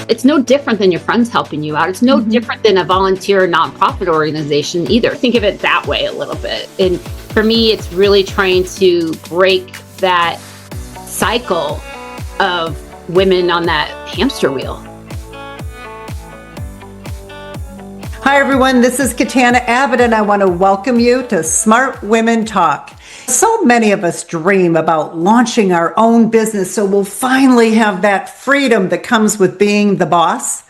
It's no different than your friends helping you out. It's no different than a volunteer nonprofit organization either. Think of it that way a little bit. And for me, it's really trying to break that cycle of women on that hamster wheel. Hi, everyone. This is Katana Abbott, and I want to welcome you to Smart Women Talk. So many of us dream about launching our own business so we'll finally have that freedom that comes with being the boss,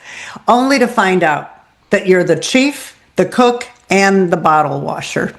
only to find out that you're the chief, the cook, and the bottle washer.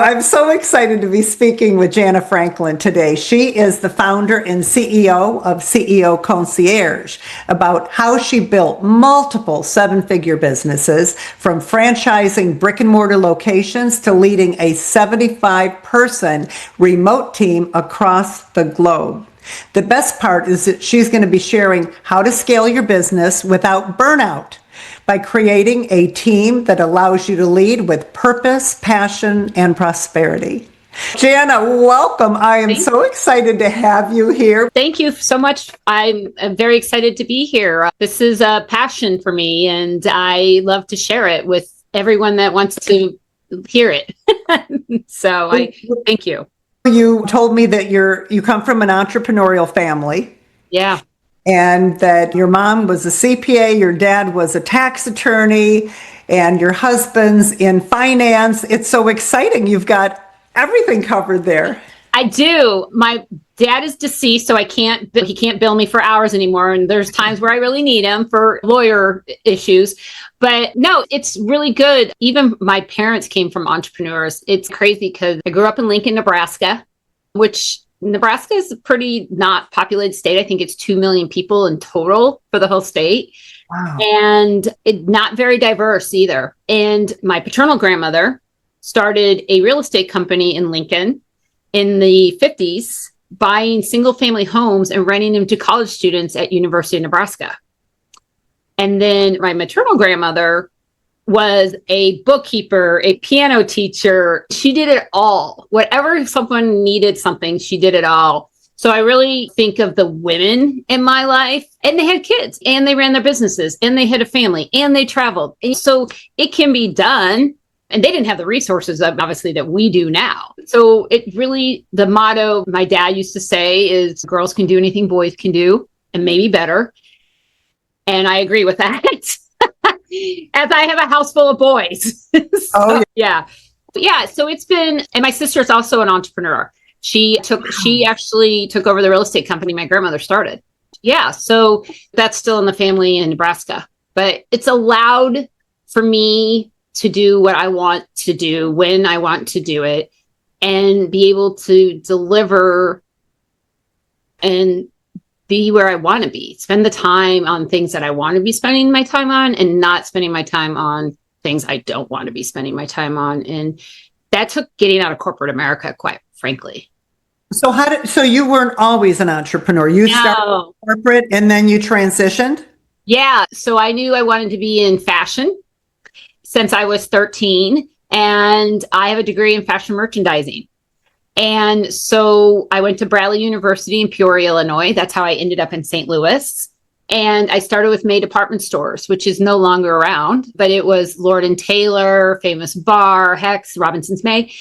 I'm so excited to be speaking with Jana Franklin today. She is the founder and CEO of CEO Concierge, about how she built multiple seven-figure businesses, from franchising brick and mortar locations to leading a 75-person remote team across the globe. The best part is that she's going to be sharing how to scale your business without burnout, by creating a team that allows you to lead with purpose, passion, and prosperity. Jana, welcome. I am so excited to have you here. Thank you so much. I'm very excited to be here. This is a passion for me, and I love to share it with everyone that wants to hear it. So I thank you. You told me that you come from an entrepreneurial family. Yeah. And that your mom was a CPA, your dad was a tax attorney, and your husband's in finance. It's so exciting. You've got everything covered there. I do. My dad is deceased, so he can't bill me for hours anymore. And there's times where I really need him for lawyer issues. But no, it's really good. Even my parents came from entrepreneurs. It's crazy because I grew up in Lincoln, Nebraska, which Nebraska is a pretty not populated state. I think it's 2 million people in total for the whole state. Wow. And not very diverse either. And my paternal grandmother started a real estate company in Lincoln in the 50s, buying single family homes and renting them to college students at University of Nebraska. And then my maternal grandmother was a bookkeeper, a piano teacher. She did it all. Whatever someone needed something, she did it all. So I really think of the women in my life, and they had kids, and they ran their businesses, and they had a family, and they traveled. And so it can be done. And they didn't have the resources, obviously, that we do now. So it really, the motto my dad used to say is, girls can do anything boys can do, and maybe better. And I agree with that. As I have a house full of boys. So, yeah. So it's been, and my sister's also an entrepreneur. She actually took over the real estate company my grandmother started. Yeah. So that's still in the family in Nebraska, but it's allowed for me to do what I want to do when I want to do it, and be able to deliver and be where I want to be, spend the time on things that I want to be spending my time on, and not spending my time on things I don't want to be spending my time on. And that took getting out of corporate America, quite frankly. So you weren't always an entrepreneur. You started corporate and then you transitioned? Yeah. So I knew I wanted to be in fashion since I was 13, and I have a degree in fashion merchandising. And so I went to Bradley University in Peoria, Illinois. That's how I ended up in St. Louis. And I started with May Department Stores, which is no longer around, but it was Lord & Taylor, Famous Bar, Hex, Robinson's May.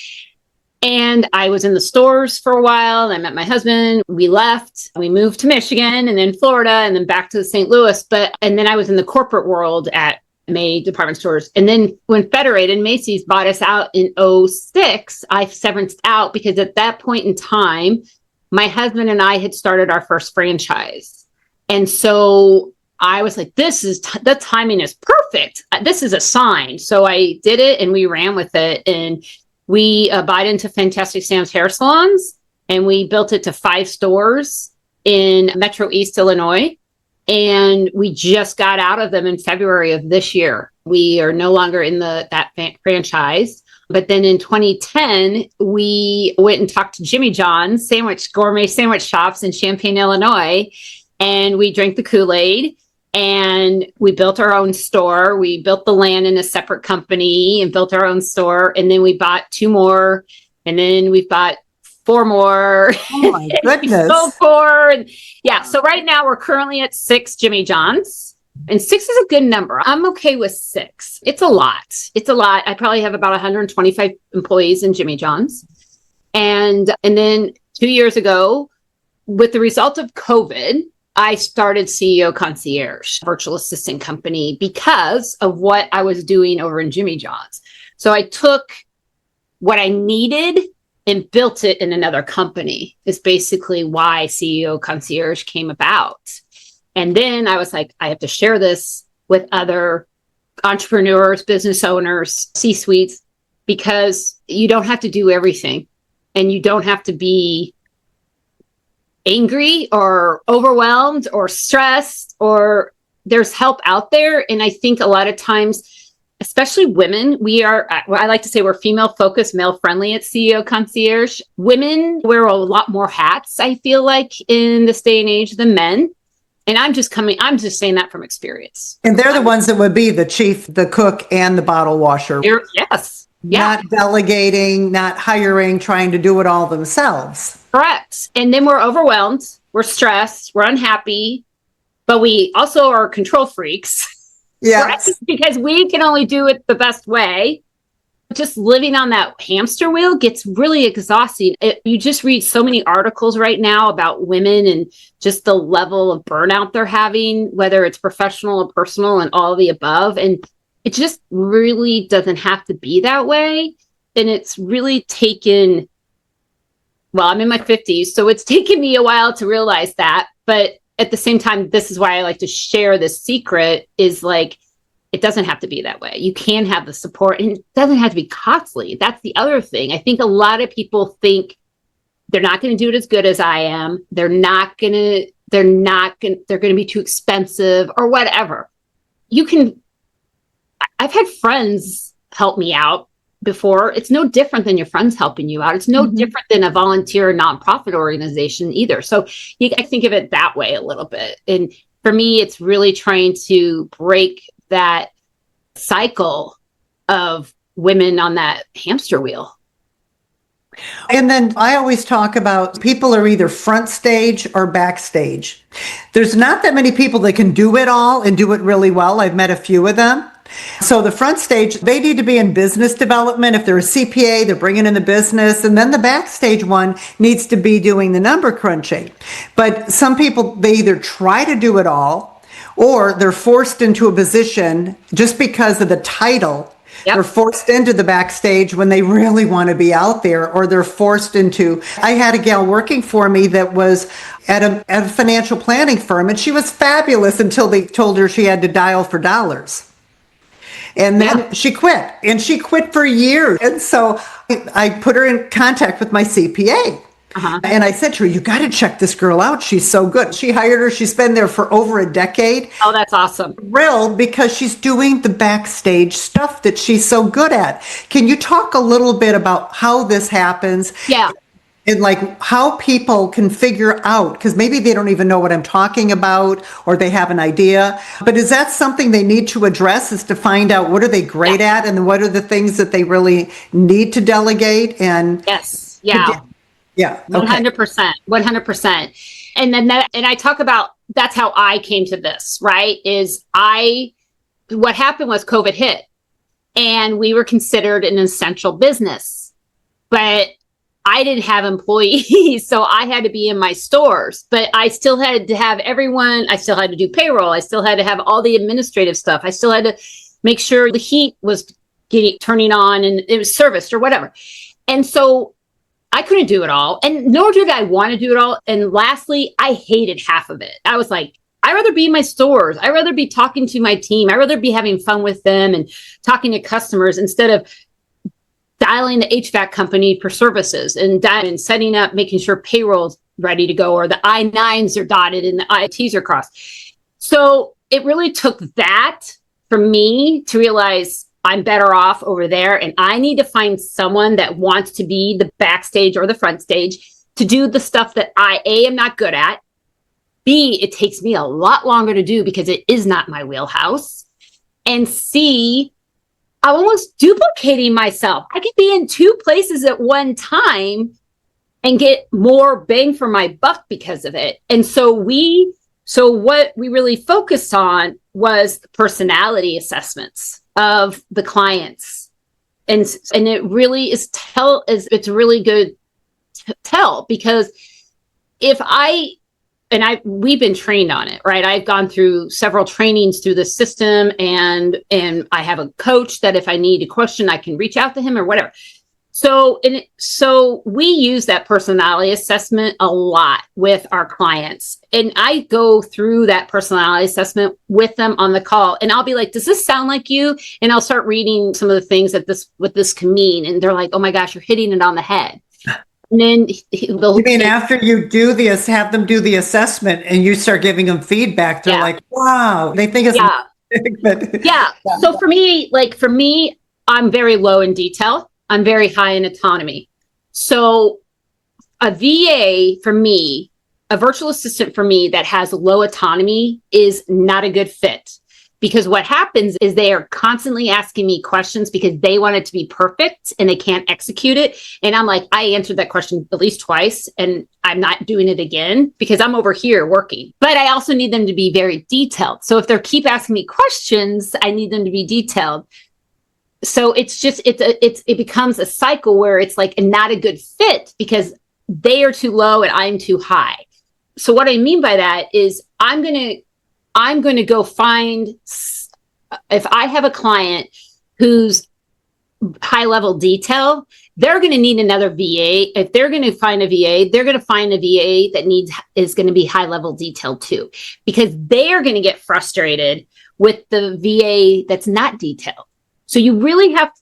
And I was in the stores for a while, and I met my husband. We left, we moved to Michigan, and then Florida, and then back to St. Louis. And then I was in the corporate world at May Department Stores. And then when Federated Macy's bought us out in 2006, I severanced out, because at that point in time, my husband and I had started our first franchise. And so I was like, the timing is perfect. This is a sign. So I did it, and we ran with it. And we bought into Fantastic Sam's hair salons, and we built it to 5 stores in Metro East Illinois. And we just got out of them in February of this year. We are no longer in that franchise. But then in 2010, we went and talked to Jimmy John's gourmet sandwich shops in Champaign, Illinois. And we drank the Kool-Aid, and we built our own store. We built the land in a separate company and built our own store. And then we bought 2 more. And then we've bought 4 more. Oh my goodness. Sold 4. And yeah. So right now we're currently at 6 Jimmy John's. And 6 is a good number. I'm okay with 6. It's a lot. It's a lot. I probably have about 125 employees in Jimmy John's. And then 2 years ago, with the result of COVID, I started CEO Concierge, virtual assistant company, because of what I was doing over in Jimmy John's. So I took what I needed and built it in another company, is basically why CEO Concierge came about. And then I was like, I have to share this with other entrepreneurs, business owners, C-suites, because you don't have to do everything. And you don't have to be angry or overwhelmed or stressed, or there's help out there. And I think a lot of times, especially women, I like to say we're female focused, male friendly at CEO Concierge. Women wear a lot more hats, I feel like, in this day and age than men. And I'm just saying that from experience. And they're the ones that would be the chief, the cook, and the bottle washer. Yes. Yeah. Not delegating, not hiring, trying to do it all themselves. Correct. And then we're overwhelmed, we're stressed, we're unhappy, but we also are control freaks. Yes. Right? Because we can only do it the best way. Just living on that hamster wheel gets really exhausting. You just read so many articles right now about women and just the level of burnout they're having, whether it's professional or personal and all of the above. And it just really doesn't have to be that way. And it's really taken, well, I'm in my 50s, so it's taken me a while to realize that. But at the same time, this is why I like to share this secret, is like, it doesn't have to be that way. You can have the support, and it doesn't have to be costly. That's the other thing. I think a lot of people think they're not going to do it as good as I am. They're going to be too expensive or whatever. I've had friends help me out before. It's no different than your friends helping you out. It's no different than a volunteer nonprofit organization either. So I think of it that way a little bit. And for me, it's really trying to break that cycle of women on that hamster wheel. And then I always talk about people are either front stage or backstage. There's not that many people that can do it all and do it really well. I've met a few of them. So the front stage, they need to be in business development. If they're a CPA, they're bringing in the business. And then the backstage one needs to be doing the number crunching. But some people, they either try to do it all, or they're forced into a position just because of the title. Yep. They're forced into the backstage when they really want to be out there, or they're forced into. I had a gal working for me that was at a financial planning firm, and she was fabulous until they told her she had to dial for dollars. And then she quit, and she quit for years. And so I put her in contact with my CPA. And I said to her, you got to check this girl out. She's so good. She hired her. She's been there for over a decade. Oh, that's awesome. Thrilled because she's doing the backstage stuff that she's so good at. Can you talk a little bit about how this happens? Yeah. And like how people can figure out, because maybe they don't even know what I'm talking about, or they have an idea. But is that something they need to address, is to find out what are they great at and what are the things that they really need to delegate? And yes. Yeah. Yeah. 100%. 100%. And then I talk about, that's how I came to this, right? What happened was COVID hit and we were considered an essential business, but I didn't have employees. So I had to be in my stores, but I still had to have everyone. I still had to do payroll. I still had to have all the administrative stuff. I still had to make sure the heat was turning on and it was serviced or whatever. And so I couldn't do it all, and nor did I want to do it all. And lastly, I hated half of it. I was like, I'd rather be in my stores. I'd rather be talking to my team. I'd rather be having fun with them and talking to customers instead of dialing the HVAC company for services and setting up, making sure payroll's ready to go, or the I-9s are dotted and the I-Ts are crossed. So it really took that for me to realize I'm better off over there, and I need to find someone that wants to be the backstage or the front stage to do the stuff that I, A, am not good at. B, it takes me a lot longer to do because it is not my wheelhouse. And C, I'm almost duplicating myself. I could be in 2 places at one time and get more bang for my buck because of it. And so what we really focused on was personality assessments of the clients. And it really it's really good to tell, because we've been trained on it, right? I've gone through several trainings through the system, and I have a coach that if I need a question, I can reach out to him or whatever. So we use that personality assessment a lot with our clients. And I go through that personality assessment with them on the call. And I'll be like, does this sound like you? And I'll start reading some of the things what this can mean. And they're like, oh my gosh, you're hitting it on the head. And then you mean after you do this, have them do the assessment and you start giving them feedback, they're like, wow, they think it's big, but So for me, I'm very low in detail. I'm very high in autonomy. So a VA for me, a virtual assistant for me that has low autonomy is not a good fit, because what happens is they are constantly asking me questions because they want it to be perfect and they can't execute it. And I'm like, I answered that question at least twice and I'm not doing it again because I'm over here working. But I also need them to be very detailed. So if they keep asking me questions, I need them to be detailed. So it becomes a cycle where it's like not a good fit because they are too low and I'm too high. So what I mean by that is I'm going to go find, if I have a client who's high level detail, they're going to need another VA. If they're going to find a VA, they're going to find a VA that is going to be high level detail too, because they are going to get frustrated with the VA that's not detailed. So it really helps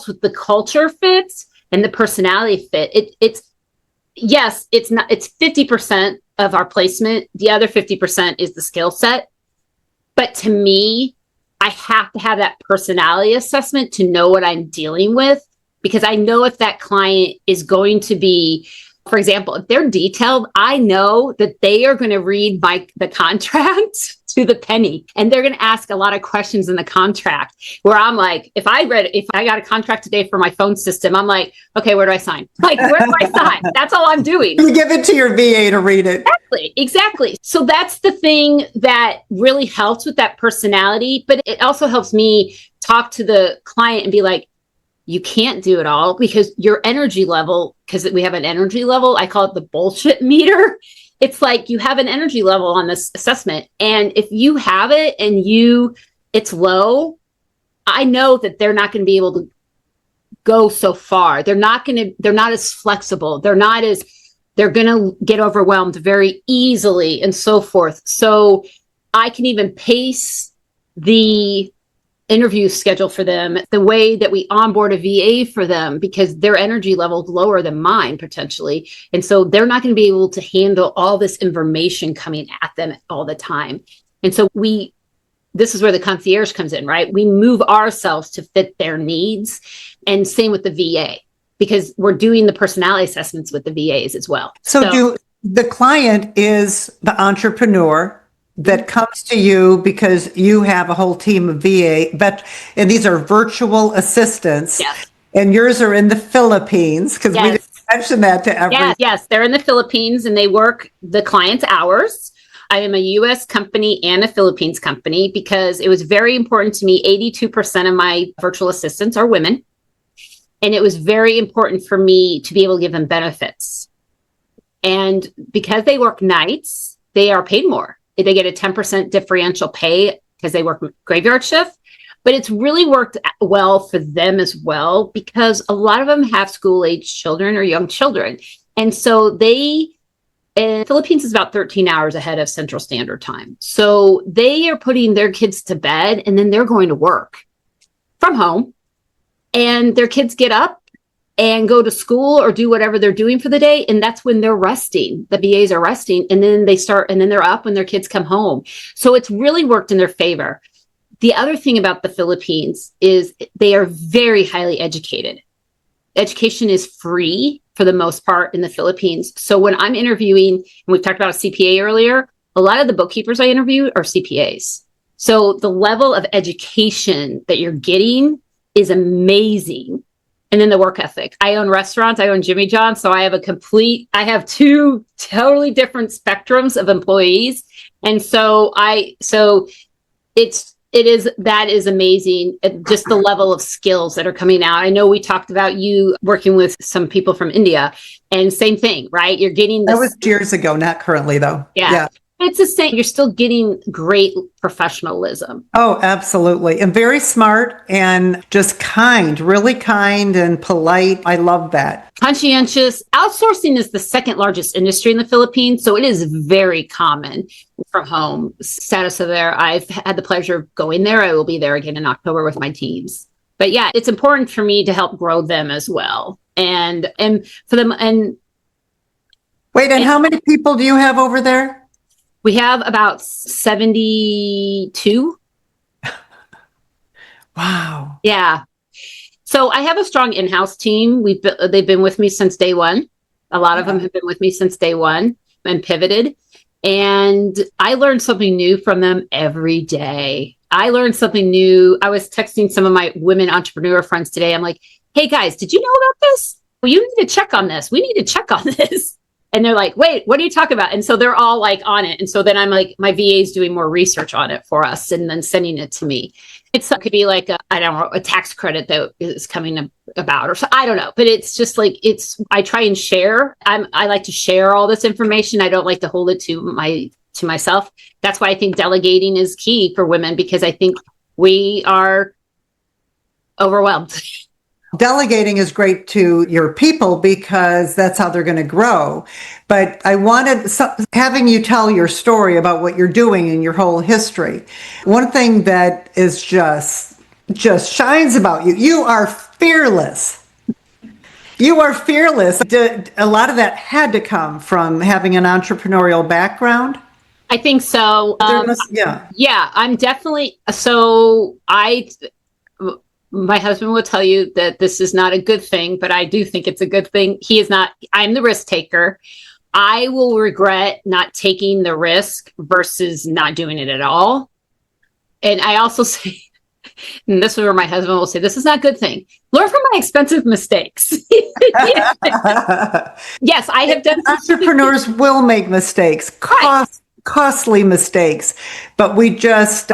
with the culture fit and the personality fit. It's 50% of our placement. The other 50% is the skill set. But to me, I have to have that personality assessment to know what I'm dealing with, because I know if that client is going to be, for example, if they're detailed, I know that they are going to read the contract to the penny, and they're going to ask a lot of questions in the contract where I'm like, if I got a contract today for my phone system, I'm like, okay, where do I sign? Like, where do I sign? That's all I'm doing. You give it to your VA to read it. Exactly. So that's the thing that really helps with that personality, but it also helps me talk to the client and be like, you can't do it all because your energy level, because we have an energy level, I call it the bullshit meter. It's like you have an energy level on this assessment. And if you have it and it's low, I know that they're not going to be able to go so far. They're not as flexible. They're going to get overwhelmed very easily and so forth. So I can even pace the interview schedule for them, the way that we onboard a VA for them, because their energy level is lower than mine potentially. And so they're not going to be able to handle all this information coming at them all the time. And so this is where the concierge comes in, right? We move ourselves to fit their needs, and same with the VA, because we're doing the personality assessments with the VAs as well. So the client is the entrepreneur that comes to you because you have a whole team of VA, and these are virtual assistants. Yes. And yours are in the Philippines, because we didn't mention that to everyone. Yes, they're in the Philippines and they work the client's hours. I am a US company and a Philippines company because it was very important to me. 82% of my virtual assistants are women. And it was very important for me to be able to give them benefits. And because they work nights, they are paid more. They get a 10% differential pay because they work graveyard shift. But it's really worked well for them as well, because a lot of them have school-age children or young children. And so the Philippines is about 13 hours ahead of Central Standard Time. So they are putting their kids to bed and then they're going to work from home. And their kids get up and go to school or do whatever they're doing for the day. And that's when they're resting. The VAs are resting. And then they're up when their kids come home. So it's really worked in their favor. The other thing about the Philippines is they are very highly educated. Education is free for the most part in the Philippines. So when I'm interviewing, and we've talked about a CPA earlier, a lot of the bookkeepers I interview are CPAs. So the level of education that you're getting is amazing. and then the work ethic. I own restaurants. I own Jimmy John's. So I have two totally different spectrums of employees. And that is amazing. Just the level of skills that are coming out. I know we talked about you working with some people from India, and same thing, right? You're getting this. That was years ago, not currently though. Yeah. It's the same. You're still getting great professionalism. Oh, absolutely. And very smart and just kind, really kind and polite. I love that. Conscientious. Outsourcing is the second largest industry in the Philippines. So it is very common from home status of there. I've had the pleasure of going there. I will be there again in October with my teams. But yeah, it's important for me to help grow them as well. And for them. And how many people do you have over there? We have about 72. Wow. Yeah. So I have a strong in-house team. They've been with me since day one. A lot of them have been with me since day one and pivoted. And I learned something new from them every day. I learned something new. I was texting some of my women entrepreneur friends today. I'm like, hey guys, did you know about this? Well, you need to check on this. We need to check on this. And they're like, wait, what are you talking about? And so they're all like on it. And so then I'm like, my VA is doing more research on it for us and then sending it to me. It could be like a tax credit that is coming about, or so, I don't know. But it's just like, I try and share. I like to share all this information. I don't like to hold it to myself. That's why I think delegating is key for women, because I think we are overwhelmed. Delegating is great to your people because that's how they're going to grow. But I wanted having you tell your story about what you're doing and your whole history. One thing that is just shines about you. You are fearless. You are fearless. A lot of that had to come from having an entrepreneurial background. I think so. Yeah, I'm definitely. My husband will tell you that this is not a good thing, but I do think it's a good thing. He is not. I'm the risk taker. I will regret not taking the risk versus not doing it at all. And I also say, and this is where my husband will say, this is not a good thing. Learn from my expensive mistakes. Yes, I have done. Entrepreneurs will make mistakes, costly mistakes, but we just,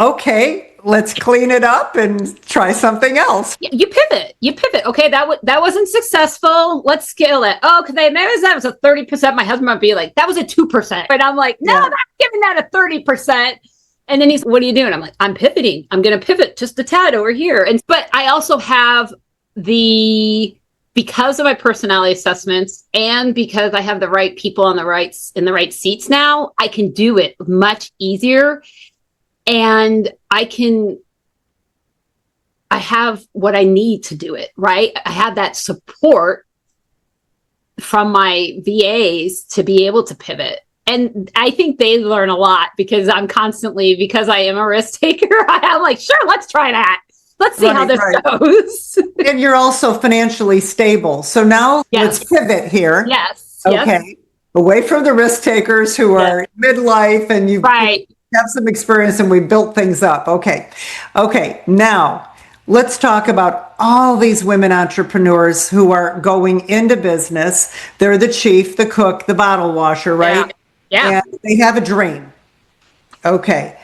let's clean it up and try something else. You pivot. Okay, that wasn't successful. Let's scale it. Oh, because maybe that was a 30%. My husband might be like, that was a 2%. And I'm like, no, I'm not giving that a 30%. And then he's, what are you doing? I'm like, I'm pivoting. I'm going to pivot just a tad over here. But I also have because of my personality assessments and because I have the right people in the right seats now, I can do it much easier. And I have what I need to do it, right? I have that support from my VAs to be able to pivot. And I think they learn a lot because because I am a risk taker, I'm like, sure, let's try that. Let's see how this goes. And you're also financially stable. So now let's pivot here. Yes. Okay. Away from the risk takers who are midlife and you have some experience and we built things up. Okay. Now let's talk about all these women entrepreneurs who are going into business. They're the chief, the cook, the bottle washer, right? Yeah. And they have a dream. Okay.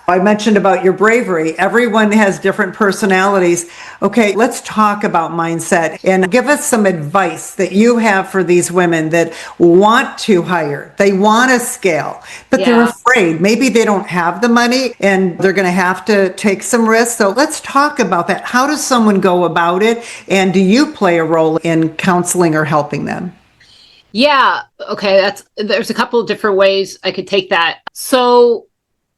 I mentioned about your bravery. Everyone has different personalities. Okay, let's talk about mindset and give us some advice that you have for these women that want to hire. They want to scale, but they're afraid. Maybe they don't have the money and they're going to have to take some risks. So let's talk about that. How does someone go about it? And do you play a role in counseling or helping them? Yeah. Okay. There's a couple of different ways I could take that. So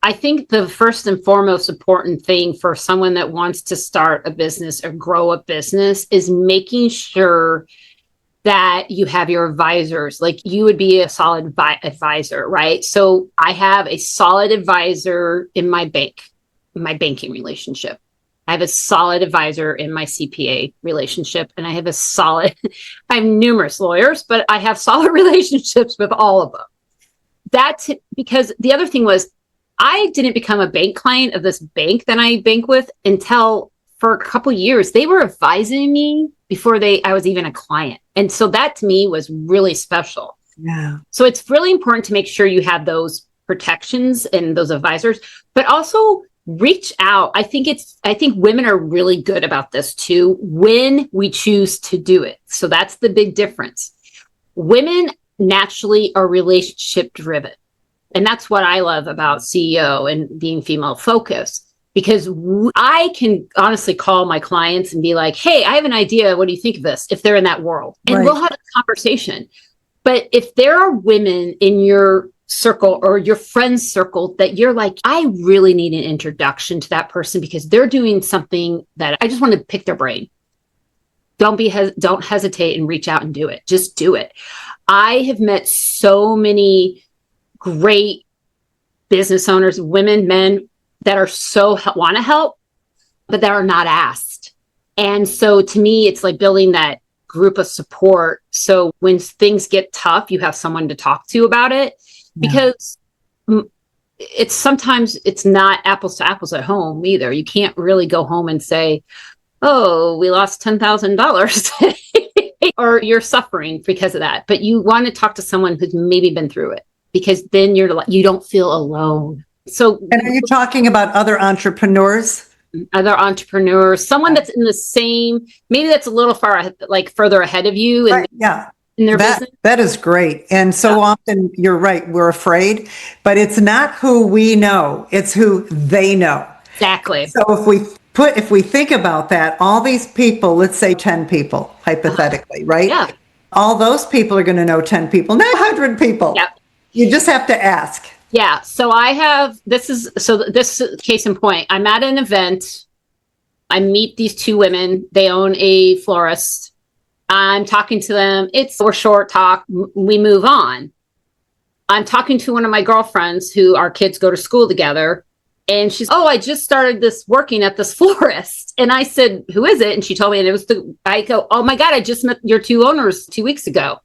I think the first and foremost important thing for someone that wants to start a business or grow a business is making sure that you have your advisors. Like you would be a solid advisor, right? So I have a solid advisor in my banking relationship. I have a solid advisor in my CPA relationship, and I have numerous lawyers, but I have solid relationships with all of them. That's because the other thing was, I didn't become a bank client of this bank that I bank with until for a couple years, they were advising me before I was even a client. And so that to me was really special. Yeah. So it's really important to make sure you have those protections and those advisors, but also reach out. I think women are really good about this too, when we choose to do it. So that's the big difference. Women naturally are relationship driven. And that's what I love about CEO and being female focused, because I can honestly call my clients and be like, hey, I have an idea. What do you think of this? If they're in that world, and we'll have a conversation. But if there are women in your circle or your friend's circle that you're like, I really need an introduction to that person because they're doing something that I just want to pick their brain. Don't hesitate and reach out and do it. Just do it. I have met so many great business owners, women, men that are so want to help, but that are not asked. And so to me, it's like building that group of support. So when things get tough, you have someone to talk to about it, because sometimes it's not apples to apples at home either. You can't really go home and say, oh, we lost $10,000 or you're suffering because of that. But you want to talk to someone who's maybe been through it, because then you don't feel alone. So, and are you talking about other entrepreneurs? Someone that's in the same, maybe that's a little further ahead of you in their business. That is great. And so often you're right, we're afraid, but it's not who we know, it's who they know. Exactly. So if we think about that, all these people, let's say 10 people, hypothetically, right? Yeah. All those people are going to know 10 people, not 100 people. Yep. You just have to ask. Yeah. So this is case in point. I'm at an event. I meet these two women. They own a florist. I'm talking to them. We're short talk. We move on. I'm talking to one of my girlfriends who our kids go to school together. And she's, I just started working at this florist. And I said, who is it? And she told me, and I go, oh my God, I just met your two owners 2 weeks ago.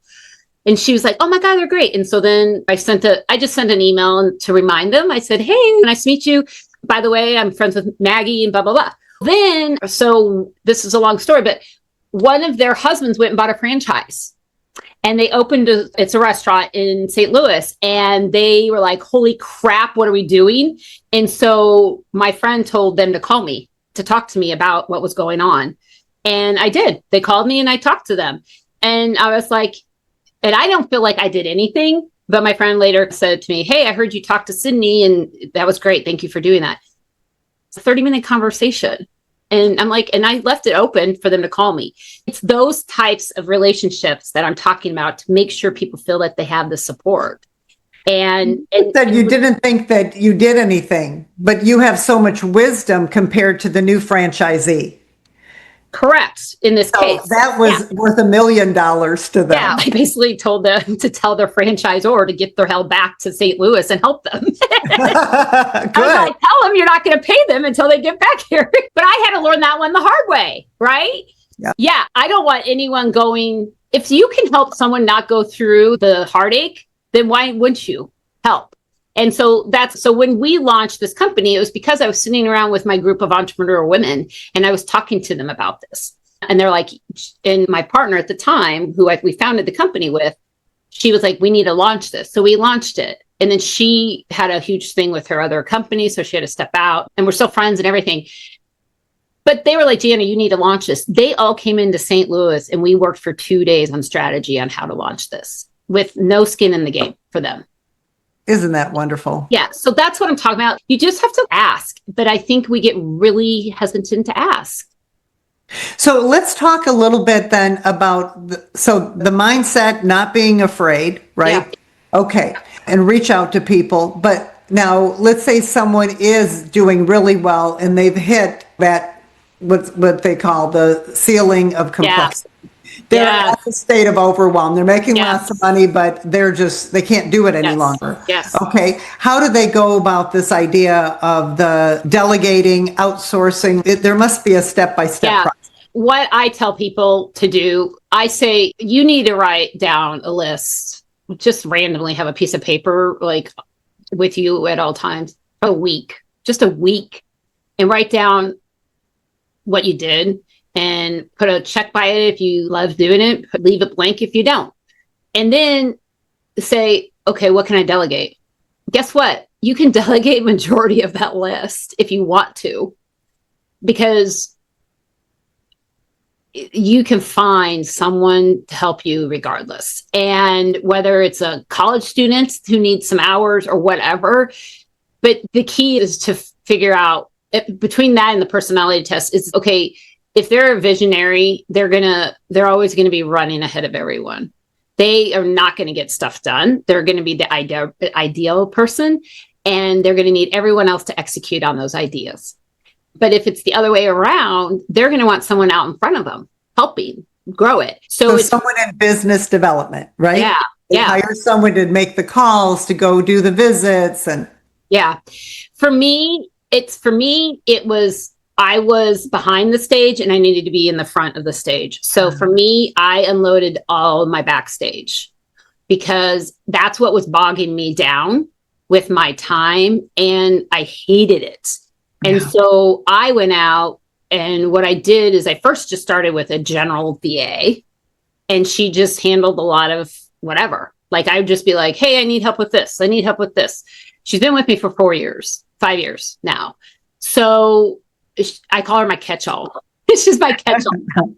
And she was like, oh my God, they're great. And so then I just sent an email to remind them. I said, hey, nice to meet you. By the way, I'm friends with Maggie and blah, blah, blah. Then, so this is a long story, but one of their husbands went and bought a franchise. And they it's a restaurant in St. Louis. And they were like, holy crap, what are we doing? And so my friend told them to call me to talk to me about what was going on. And I did. They called me and I talked to them. And I was like, and I don't feel like I did anything, but my friend later said to me, hey, I heard you talk to Sydney and that was great. Thank you for doing that. It's a 30-minute conversation. And I'm like, and I left it open for them to call me. It's those types of relationships that I'm talking about to make sure people feel that they have the support. And that you didn't think that you did anything, but you have so much wisdom compared to the new franchisee. Correct. In this case, that was worth $1 million to them. Yeah, I basically told them to tell their franchisor to get their hell back to St. Louis and help them. I was like, tell them you're not going to pay them until they get back here. But I had to learn that one the hard way, right? Yeah. I don't want anyone going. If you can help someone not go through the heartache, then why wouldn't you help? And so when we launched this company, it was because I was sitting around with my group of entrepreneur women and I was talking to them about this. And they're like, and my partner at the time, who we founded the company with, she was like, we need to launch this. So we launched it. And then she had a huge thing with her other company. So she had to step out, and we're still friends and everything. But they were like, Jana, you need to launch this. They all came into St. Louis and we worked for 2 days on strategy on how to launch this with no skin in the game for them. Isn't that wonderful? Yeah. So that's what I'm talking about. You just have to ask, but I think we get really hesitant to ask. So let's talk a little bit then about the mindset, not being afraid, right? Yeah. Okay. And reach out to people. But now let's say someone is doing really well and they've hit that, what they call the ceiling of complexity. Yeah. They're at a state of overwhelm. They're making lots of money, but they can't do it any longer. Yes. Okay. How do they go about this idea of the delegating, outsourcing? There must be a step-by-step process. What I tell people to do, I say, you need to write down a list. Just randomly have a piece of paper like with you at all times, just a week, and write down what you did and put a check by it if you love doing it, leave it blank if you don't. And then say, okay, what can I delegate? Guess what? You can delegate majority of that list if you want to, because you can find someone to help you regardless. And whether it's a college student who needs some hours or whatever, but the key is to figure out between that and the personality test is, okay, if they're a visionary, they're always going to be running ahead of everyone. They are not going to get stuff done. They're going to be the ideal person, and they're going to need everyone else to execute on those ideas. But if it's the other way around, they're going to want someone out in front of them, helping grow it. So it's someone in business development, right? Yeah. They Yeah. hire someone to make the calls, to go do the visits. And yeah, for me, I was behind the stage and I needed to be in the front of the stage. So for me, I unloaded all of my backstage because that's what was bogging me down with my time, and I hated it. And so I went out, and what I did is I first just started with a general VA, and she just handled a lot of whatever. Like I would just be like, hey, I need help with this. I need help with this. She's been with me for 5 years now. So I call her my catch-all. She's my catch-all.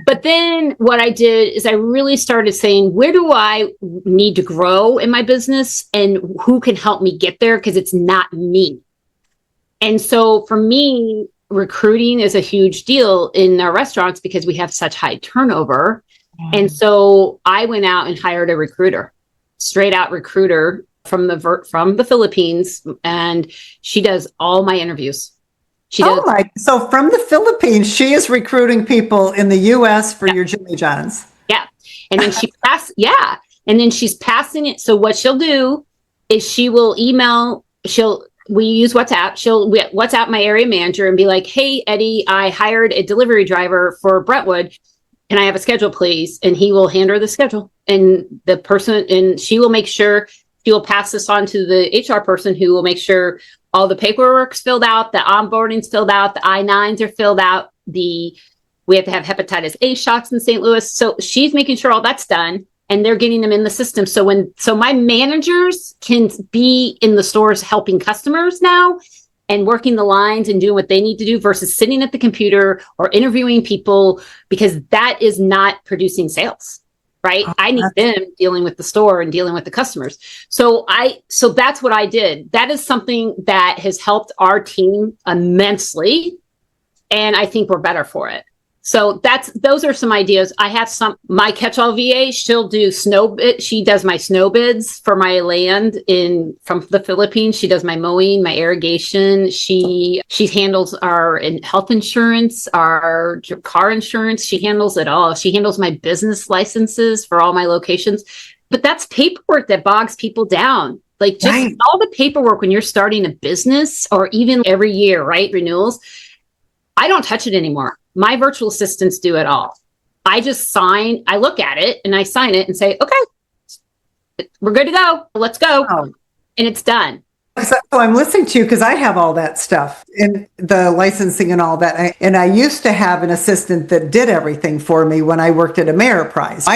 But then what I did is I really started saying, where do I need to grow in my business and who can help me get there? Because it's not me. And so for me, recruiting is a huge deal in our restaurants because we have such high turnover. And so I went out and hired a recruiter, straight out recruiter from the Philippines. And she does all my interviews. So from the Philippines, she is recruiting people in the US for your Jimmy John's. Yeah. And then and then she's passing it. So what she'll do is she will email, we use WhatsApp. She'll WhatsApp my area manager and be like, hey, Eddie, I hired a delivery driver for Brentwood. Can I have a schedule, please? And he will hand her the schedule. And she will make sure, she will pass this on to the HR person who will make sure all the paperwork's filled out, the onboarding's filled out, the I-9s are filled out, we have to have hepatitis A shots in St. Louis. So she's making sure all that's done, and they're getting them in the system. So my managers can be in the stores helping customers now and working the lines and doing what they need to do versus sitting at the computer or interviewing people, because that is not producing sales. Right. I need them dealing with the store and dealing with the customers. So that's what I did. That is something that has helped our team immensely. And I think we're better for it. So those are some ideas. I have my catch-all VA, she does my snow bids for my land from the Philippines. She does my mowing, my irrigation. She handles our health insurance, our car insurance. She handles it all. She handles my business licenses for all my locations. But that's paperwork that bogs people down. Like just all the paperwork when you're starting a business, or even every year, right? Renewals. I don't touch it anymore. My virtual assistants do it all. I just I look at it and I sign it and say, okay, we're good to go. Let's go. And it's done. So I'm listening to you because I have all that stuff in the licensing and all that. And I used to have an assistant that did everything for me when I worked at Ameriprise.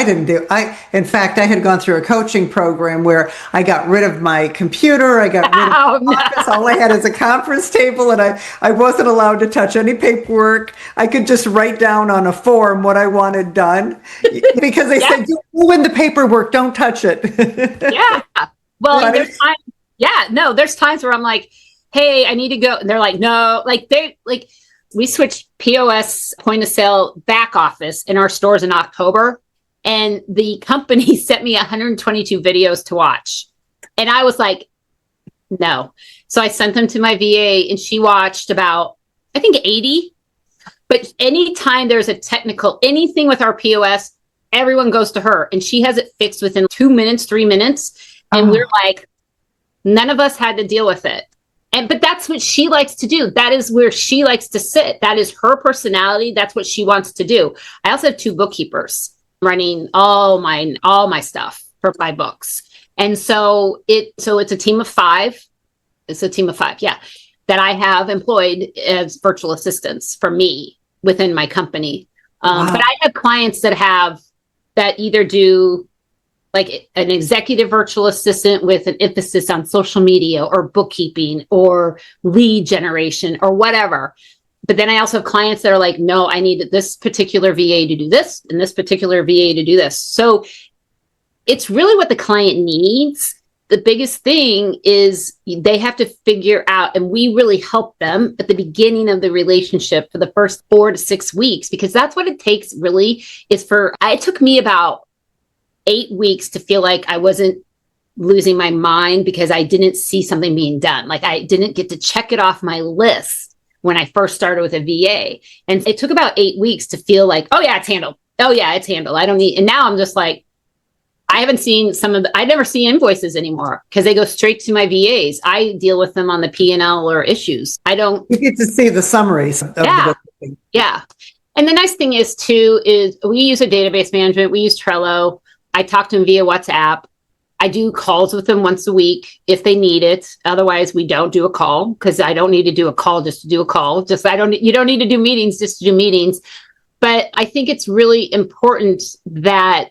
In fact, I had gone through a coaching program where I got rid of my computer. I got rid of my office. All I had is a conference table, and I wasn't allowed to touch any paperwork. I could just write down on a form what I wanted done because they said, you win the paperwork, don't touch it. Yeah. Well, there's times where I'm like, hey, I need to go. And they're like, no, we switched POS, point of sale, back office in our stores in October. And the company sent me 122 videos to watch. And I was like, no. So I sent them to my VA, and she watched about, I think 80. But anytime there's anything with our POS, everyone goes to her, and she has it fixed within 2 minutes, 3 minutes. And we're like, none of us had to deal with it. But that's what she likes to do. That is where she likes to sit. That is her personality. That's what she wants to do. I also have 2 bookkeepers running all my stuff for my books. And so it's a team of 5. It's a team of 5, that I have employed as virtual assistants for me. within my company. Wow. But I have clients that either do like an executive virtual assistant with an emphasis on social media or bookkeeping or lead generation or whatever. But then I also have clients that are like, no, I need this particular VA to do this and this particular VA to do this. So it's really what the client needs. The biggest thing is they have to figure out, and we really help them at the beginning of the relationship for the first 4 to 6 weeks, because that's what it takes really it took me about 8 weeks to feel like I wasn't losing my mind because I didn't see something being done. Like I didn't get to check it off my list when I first started with a VA. And it took about 8 weeks to feel like, oh yeah, it's handled. Oh yeah, it's handled. I don't need, and now I'm just like, I haven't seen I never see invoices anymore because they go straight to my VAs. I deal with them on the P&L or issues. You get to see the summaries of the thing. Yeah. And the nice thing is we use a database management. We use Trello. I talk to them via WhatsApp. I do calls with them once a week if they need it. Otherwise, we don't do a call because I don't need to do a call just to do a call. You don't need to do meetings just to do meetings. But I think it's really important that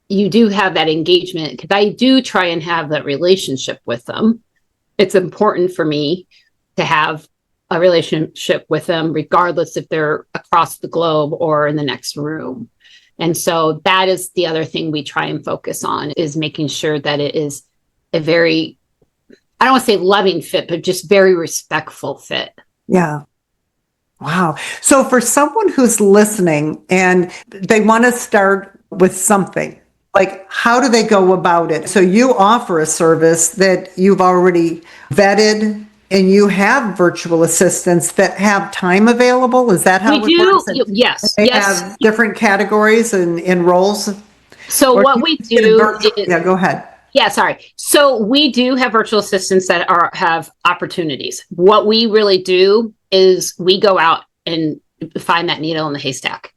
you do have that engagement because I do try and have that relationship with them. It's important for me to have a relationship with them, regardless if they're across the globe or in the next room. And so that is the other thing we try and focus on, is making sure that it is a very, I don't want to say loving fit, but just very respectful fit. Yeah. Wow. So for someone who's listening and they want to start with something, like how do they go about it? So you offer a service that you've already vetted, and you have virtual assistants that have time available. Is that how we it do? works? Yes. They yes. have different categories and roles. So what we do is, yeah, go ahead. Yeah, sorry. So we do have virtual assistants that have opportunities. What we really do is we go out and find that needle in the haystack.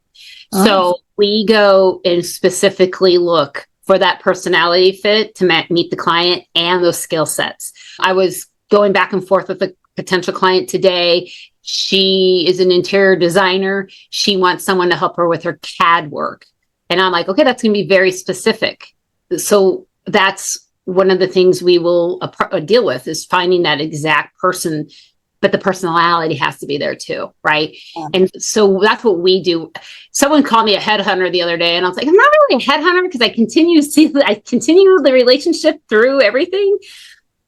Oh. So we go and specifically look for that personality fit to meet the client and those skill sets. I was going back and forth with a potential client today. She is an interior designer. She wants someone to help her with her CAD work. And I'm like, okay, that's going to be very specific. So that's one of the things we will deal with, is finding that exact person, but the personality has to be there too, right? Yeah. And so that's what we do. Someone called me a headhunter the other day, and I was like, I'm not really a headhunter because I continue the relationship through everything.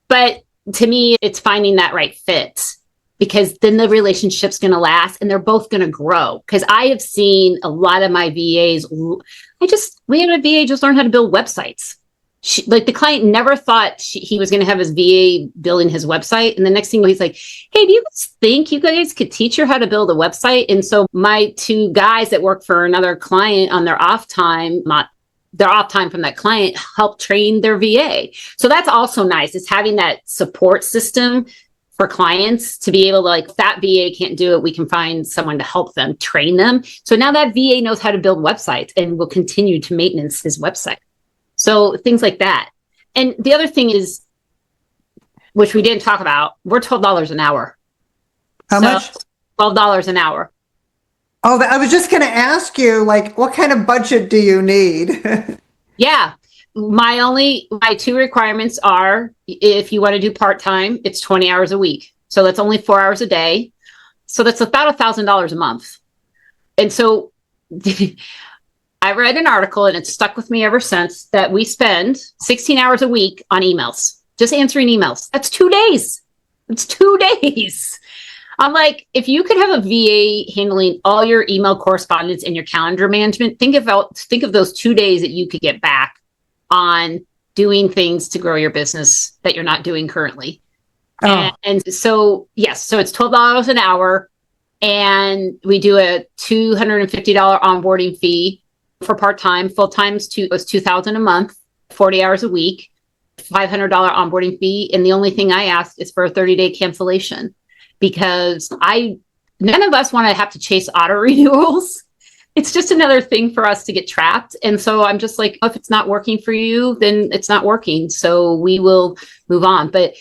But to me, it's finding that right fit, because then the relationship's going to last and they're both going to grow. Because I have seen a lot of my VAs. We had a VA just learn how to build websites. The client never thought he was going to have his VA building his website. And the next thing he's like, hey, do you guys think you guys could teach her how to build a website? And so my 2 guys that work for another client on their off time, from that client, help train their VA. So that's also nice, is having that support system for clients to be able to, like, if that VA can't do it, we can find someone to help them, train them. So now that VA knows how to build websites and will continue to maintenance his website. So things like that. And the other thing is, which we didn't talk about, we're $12 an hour. How much? $12 an hour. Oh, I was just going to ask you, like, what kind of budget do you need? Yeah. My 2 requirements are, if you want to do part-time, it's 20 hours a week. So that's only 4 hours a day. So that's about $1,000 a month. And so I read an article, and it's stuck with me ever since, that we spend 16 hours a week on emails, just answering emails. That's 2 days. It's 2 days. I'm like, if you could have a VA handling all your email correspondence and your calendar management, think of those 2 days that you could get back on doing things to grow your business that you're not doing currently. Oh. And so, yes, so it's $12 an hour, and we do a $250 onboarding fee for part-time. Full-time was $2,000 a month, 40 hours a week, $500 onboarding fee. And the only thing I ask is for a 30-day cancellation, because none of us want to have to chase auto renewals. It's just another thing for us to get trapped. And so I'm just like, if it's not working for you, then it's not working. So we will move on. But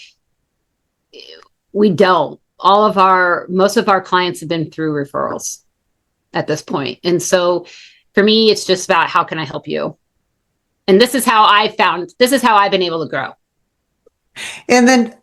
we don't. Most of our clients have been through referrals. at this point. And so for me, it's just about how can I help you? And this is how I've been able to grow. And then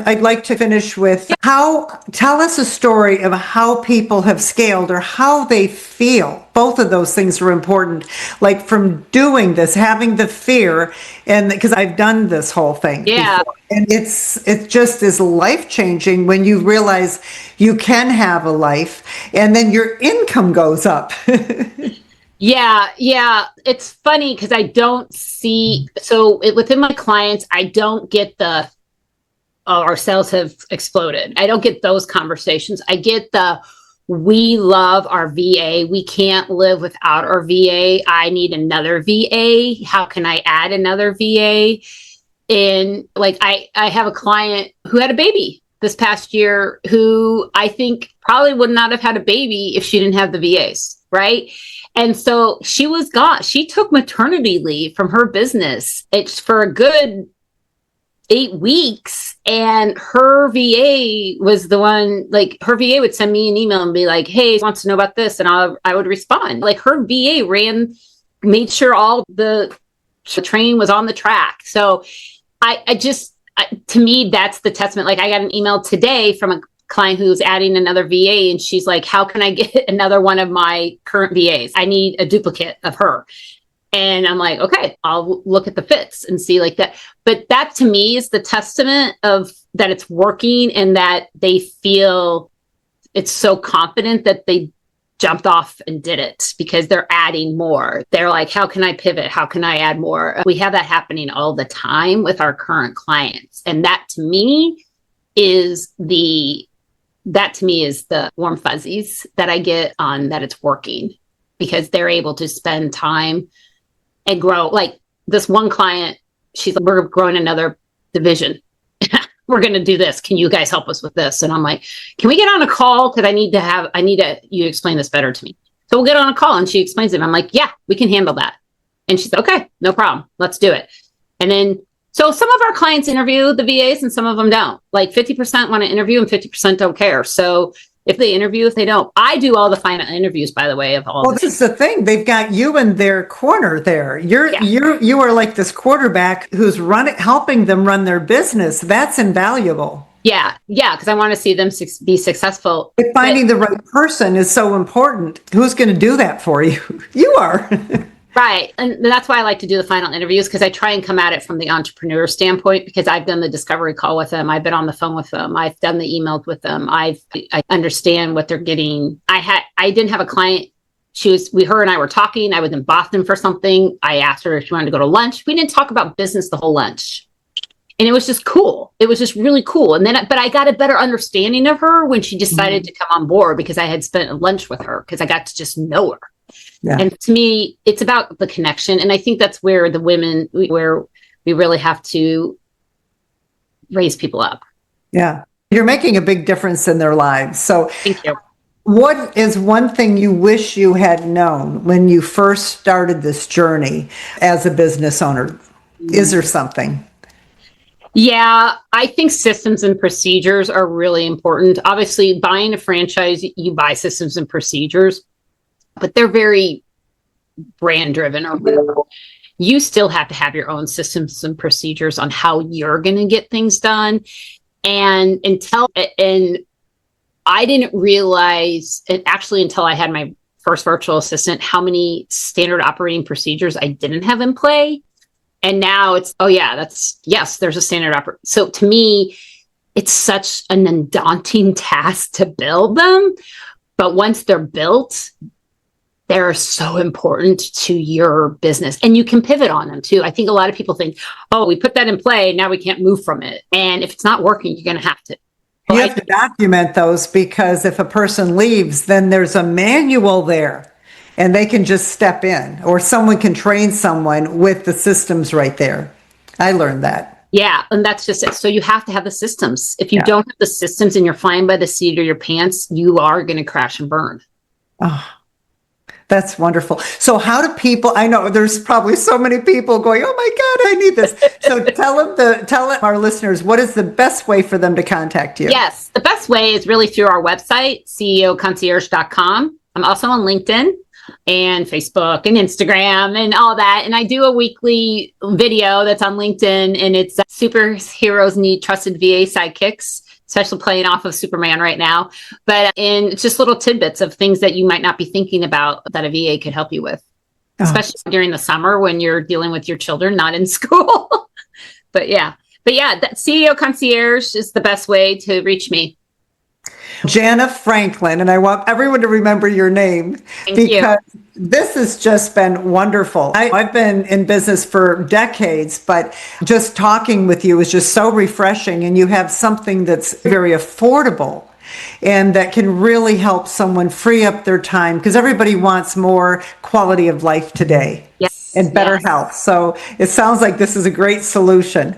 I'd like to finish with tell us a story of how people have scaled or how they feel. Both of those things are important. Like from doing this, having the fear, and because I've done this whole thing before. And it just is life-changing when you realize you can have a life and then your income goes up. Yeah. It's funny because I don't see, within my clients, I don't get our sales have exploded. I don't get those conversations. I get we love our VA. We can't live without our VA. I need another VA. How can I add another VA? And like, I have a client who had a baby this past year who I think probably would not have had a baby if she didn't have the VAs, right? And so she was gone. She took maternity leave from her business. It's for a good 8 weeks. And her VA was the one, like her VA would send me an email and be like, hey, wants to know about this. And I would respond. Like her VA made sure all the training was on the track. So to me, that's the testament. Like I got an email today from a client who's adding another VA, and she's like, how can I get another one of my current VAs? I need a duplicate of her. And I'm like, okay, I'll look at the fits and see like that. But that to me is the testament of that it's working and that they feel it's so confident that they jumped off and did it because they're adding more. They're like, how can I pivot? How can I add more? We have that happening all the time with our current clients. And that to me is the warm fuzzies that I get on that it's working because they're able to spend time and grow. Like this one client, she's like, we're growing another division. We're going to do this. Can you guys help us with this? And I'm like, can we get on a call? Because you explain this better to me. So we'll get on a call and she explains it. I'm like, yeah, we can handle that. And she's like, okay, no problem. Let's do it. And then, so some of our clients interview the VAs and some of them don't. Like 50% want to interview and 50% don't care. So if they interview, if they don't, I do all the final interviews, by the way, of all. Well, this is the thing. They've got you in their corner there. You are like this quarterback who's helping them run their business. That's invaluable. Yeah. Because I want to see them be successful. But finding the right person is so important. Who's going to do that for you? You are. Right. And that's why I like to do the final interviews, because I try and come at it from the entrepreneur standpoint, because I've done the discovery call with them. I've been on the phone with them. I've done the emails with them. I understand what they're getting. I didn't have a client. Her and I were talking. I was in Boston for something. I asked her if she wanted to go to lunch. We didn't talk about business the whole lunch. And it was just cool. It was just really cool. And then, but I got a better understanding of her when she decided to come on board, because I had spent lunch with her, because I got to just know her. Yeah. And to me, it's about the connection. And I think that's where we really have to raise people up. Yeah. You're making a big difference in their lives. So thank you. What is one thing you wish you had known when you first started this journey as a business owner? Is there something? Yeah, I think systems and procedures are really important. Obviously, buying a franchise, you buy systems and procedures, but they're very brand driven or whatever. You still have to have your own systems and procedures on how you're going to get things done. And I didn't realize it actually until I had my first virtual assistant, how many standard operating procedures I didn't have in play. And now it's, there's a standard operating. So to me, it's such an undaunting task to build them. But once they're built, they're so important to your business, and you can pivot on them too. I think a lot of people think, oh, we put that in play, now we can't move from it. And if it's not working, you're going to have to. You have to document those, because if a person leaves, then there's a manual there and they can just step in, or someone can train someone with the systems right there. I learned that. Yeah. And that's just it. So you have to have the systems. If you don't have the systems and you're flying by the seat of your pants, you are going to crash and burn. Oh, that's wonderful. So how do people, I know there's probably so many people going, oh my God, I need this. So tell our listeners, what is the best way for them to contact you? Yes. The best way is really through our website, ceoconcierge.com. I'm also on LinkedIn and Facebook and Instagram and all that. And I do a weekly video that's on LinkedIn, and it's Superheroes Need Trusted VA Sidekicks, especially playing off of Superman right now. But in just little tidbits of things that you might not be thinking about that a VA could help you with, especially during the summer when you're dealing with your children not in school. But yeah, that CEO Concierge is the best way to reach me. Jana Franklin, and I want everyone to remember your name because this has just been wonderful. I've been in business for decades, but just talking with you is just so refreshing, and you have something that's very affordable and that can really help someone free up their time, because everybody wants more quality of life today and better health. So it sounds like this is a great solution.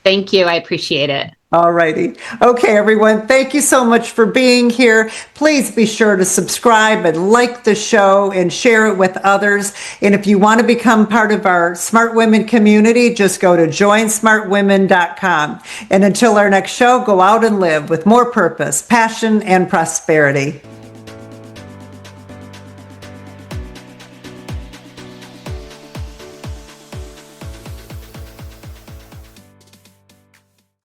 Thank you. I appreciate it. All righty. Okay, everyone. Thank you so much for being here. Please be sure to subscribe and like the show and share it with others. And if you want to become part of our Smart Women community, just go to joinsmartwomen.com. And until our next show, go out and live with more purpose, passion, and prosperity.